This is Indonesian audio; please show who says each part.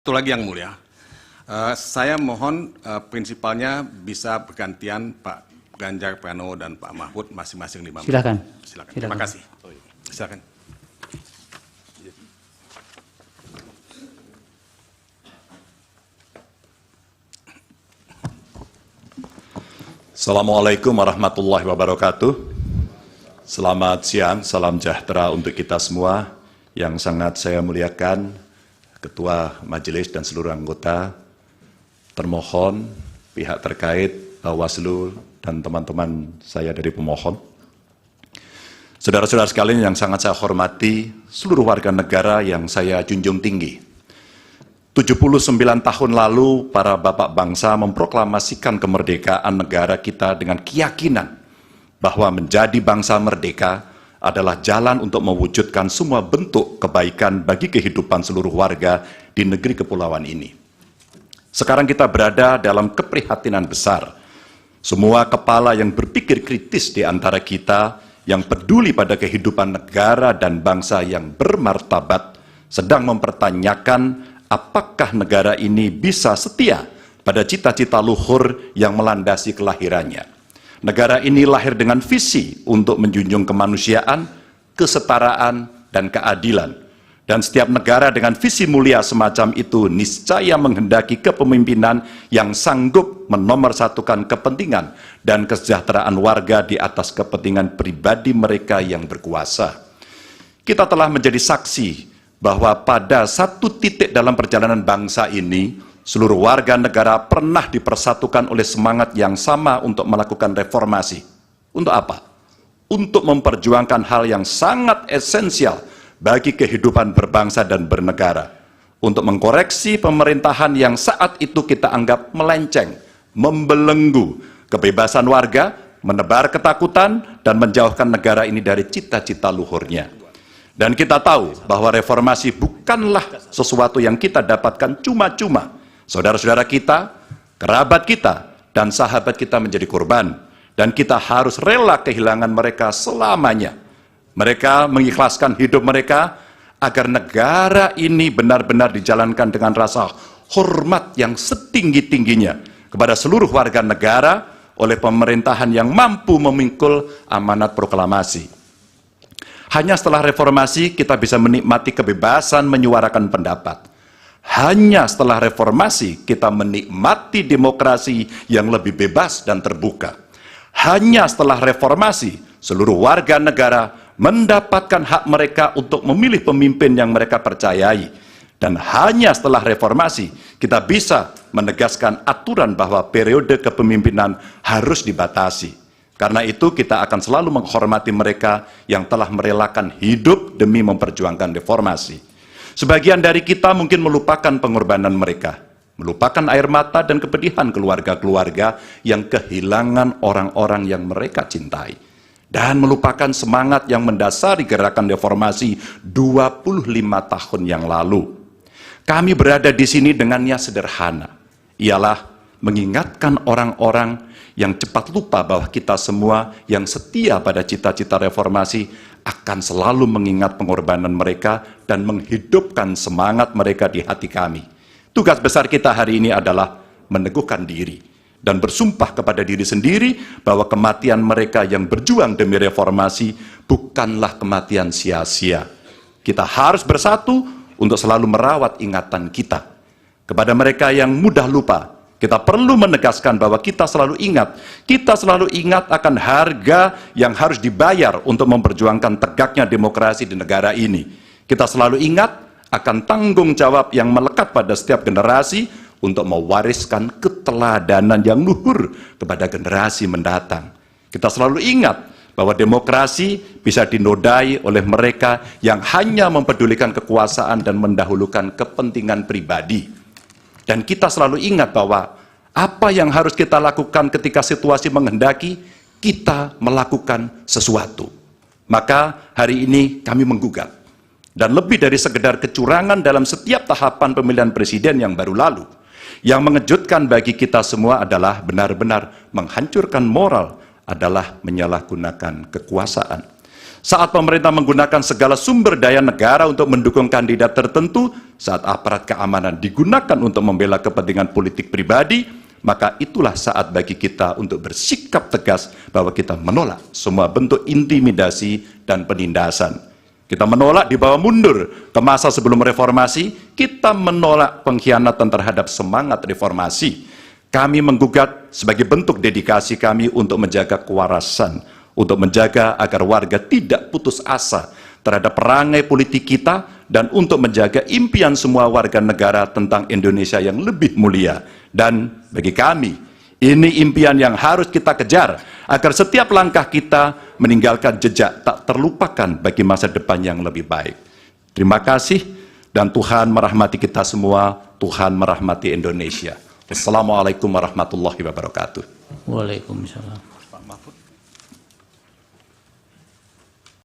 Speaker 1: Satu lagi yang mulia, saya mohon prinsipalnya bisa bergantian Pak Ganjar Pranowo dan Pak Mahfud masing-masing 5 menit.
Speaker 2: Silakan.
Speaker 1: Silakan. Terima kasih. Silakan.
Speaker 3: Assalamualaikum warahmatullahi wabarakatuh. Selamat siang, salam sejahtera untuk kita semua. Yang sangat saya muliakan Ketua Majelis dan seluruh anggota, termohon, pihak terkait, Bawaslu, dan teman-teman saya dari pemohon. Saudara-saudara sekalian yang sangat saya hormati, seluruh warga negara yang saya junjung tinggi. 79 tahun lalu, para bapak bangsa memproklamasikan kemerdekaan negara kita dengan keyakinan bahwa menjadi bangsa merdeka adalah jalan untuk mewujudkan semua bentuk kebaikan bagi kehidupan seluruh warga di negeri kepulauan ini. Sekarang kita berada dalam keprihatinan besar. Semua kepala yang berpikir kritis di antara kita, yang peduli pada kehidupan negara dan bangsa yang bermartabat, sedang mempertanyakan apakah negara ini bisa setia pada cita-cita luhur yang melandasi kelahirannya. Negara ini lahir dengan visi untuk menjunjung kemanusiaan, kesetaraan, dan keadilan. Dan setiap negara dengan visi mulia semacam itu niscaya menghendaki kepemimpinan yang sanggup menomorsatukan kepentingan dan kesejahteraan warga di atas kepentingan pribadi mereka yang berkuasa. Kita telah menjadi saksi bahwa pada satu titik dalam perjalanan bangsa ini, seluruh warga negara pernah dipersatukan oleh semangat yang sama untuk melakukan reformasi. Untuk apa? Untuk memperjuangkan hal yang sangat esensial bagi kehidupan berbangsa dan bernegara. Untuk mengkoreksi pemerintahan yang saat itu kita anggap melenceng, membelenggu kebebasan warga, menebar ketakutan, dan menjauhkan negara ini dari cita-cita luhurnya. Dan kita tahu bahwa reformasi bukanlah sesuatu yang kita dapatkan cuma-cuma. Saudara-saudara kita, kerabat kita, dan sahabat kita menjadi korban. Dan kita harus rela kehilangan mereka selamanya. Mereka mengikhlaskan hidup mereka agar negara ini benar-benar dijalankan dengan rasa hormat yang setinggi-tingginya kepada seluruh warga negara oleh pemerintahan yang mampu memikul amanat proklamasi. Hanya setelah reformasi kita bisa menikmati kebebasan menyuarakan pendapat. Hanya setelah reformasi kita menikmati demokrasi yang lebih bebas dan terbuka. Hanya setelah reformasi seluruh warga negara mendapatkan hak mereka untuk memilih pemimpin yang mereka percayai. Dan hanya setelah reformasi kita bisa menegaskan aturan bahwa periode kepemimpinan harus dibatasi. Karena itu kita akan selalu menghormati mereka yang telah merelakan hidup demi memperjuangkan reformasi. Sebagian dari kita mungkin melupakan pengorbanan mereka, melupakan air mata dan kepedihan keluarga-keluarga yang kehilangan orang-orang yang mereka cintai, dan melupakan semangat yang mendasari gerakan reformasi 25 tahun yang lalu. Kami berada di sini dengan niat sederhana, ialah mengingatkan orang-orang yang cepat lupa bahwa kita semua yang setia pada cita-cita reformasi akan selalu mengingat pengorbanan mereka dan menghidupkan semangat mereka di hati kami. Tugas besar kita hari ini adalah meneguhkan diri dan bersumpah kepada diri sendiri bahwa kematian mereka yang berjuang demi reformasi bukanlah kematian sia-sia. Kita harus bersatu untuk selalu merawat ingatan kita. Kepada mereka yang mudah lupa, kita perlu menegaskan bahwa kita selalu ingat akan harga yang harus dibayar untuk memperjuangkan tegaknya demokrasi di negara ini. Kita selalu ingat akan tanggung jawab yang melekat pada setiap generasi untuk mewariskan keteladanan yang luhur kepada generasi mendatang. Kita selalu ingat bahwa demokrasi bisa dinodai oleh mereka yang hanya mempedulikan kekuasaan dan mendahulukan kepentingan pribadi. Dan kita selalu ingat bahwa apa yang harus kita lakukan ketika situasi menghendaki, kita melakukan sesuatu. Maka hari ini kami menggugat. Dan lebih dari sekedar kecurangan dalam setiap tahapan pemilihan presiden yang baru lalu, yang mengejutkan bagi kita semua adalah benar-benar menghancurkan moral, adalah menyalahgunakan kekuasaan. Saat pemerintah menggunakan segala sumber daya negara untuk mendukung kandidat tertentu, saat aparat keamanan digunakan untuk membela kepentingan politik pribadi, maka itulah saat bagi kita untuk bersikap tegas bahwa kita menolak semua bentuk intimidasi dan penindasan. Kita menolak dibawa mundur ke masa sebelum reformasi, kita menolak pengkhianatan terhadap semangat reformasi. Kami menggugat sebagai bentuk dedikasi kami untuk menjaga kewarasan, untuk menjaga agar warga tidak putus asa terhadap perangai politik kita, dan untuk menjaga impian semua warga negara tentang Indonesia yang lebih mulia. Dan bagi kami, ini impian yang harus kita kejar, agar setiap langkah kita meninggalkan jejak tak terlupakan bagi masa depan yang lebih baik. Terima kasih, dan Tuhan merahmati kita semua, Tuhan merahmati Indonesia. Wassalamualaikum warahmatullahi wabarakatuh.
Speaker 2: Waalaikumsalam.